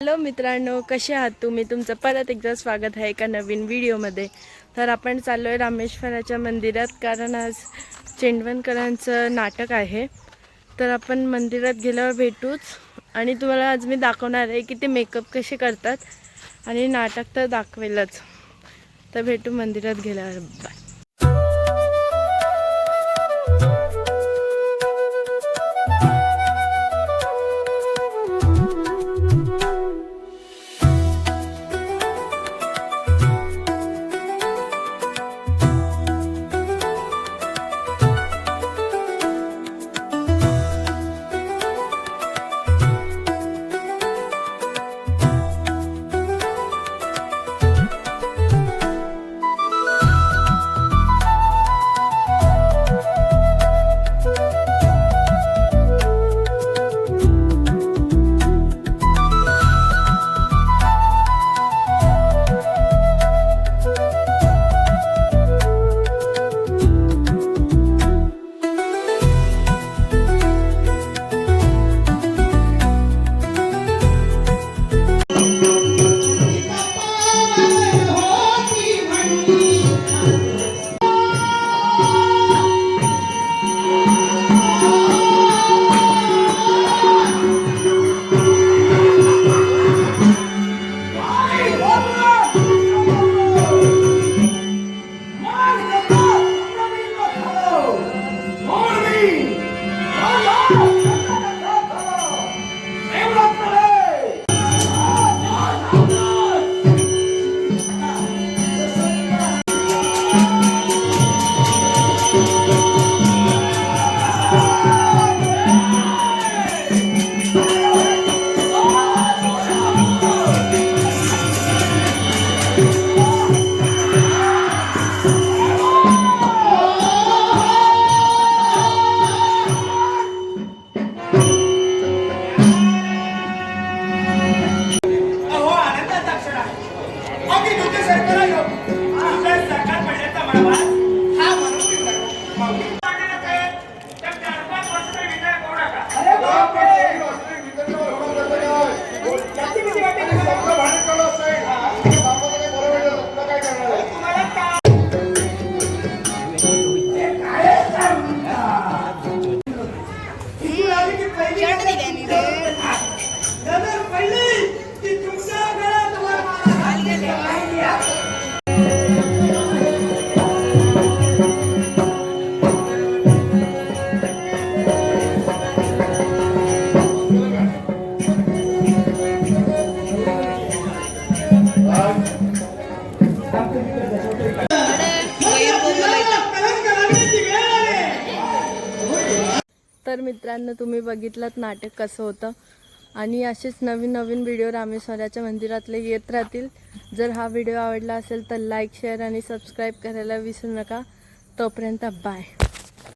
Hello मित्रांनो, कसे आहात तुम्ही? तुमचं परत एकदा स्वागत आहे एका नवीन व्हिडिओमध्ये। तर आपण चाललो आहे रामेश्वराच्या मंदिरात, कारण आज चेंडवणकरांचं नाटक आहे। तर आपण मंदिरात गेल्यावर भेटूच आणि तुम्हाला आज मी दाखवणार आहे की ते मेकअप कसे करतात आणि नाटक तर दाखवेलच। तर भेटू मंदिरात गेल्यावर। बाय। तर मित्रांनो, तुम्ही बघितलात नाटक कसं होतं आणि असेच नवीन नवीन व्हिडिओ रामेश्वराच्या मंदिरातले येत राहतील। जर हा व्हिडिओ आवडला असेल तर लाईक, शेअर आणि सबस्क्राईब करायला विसरू नका। तोपर्यंत बाय।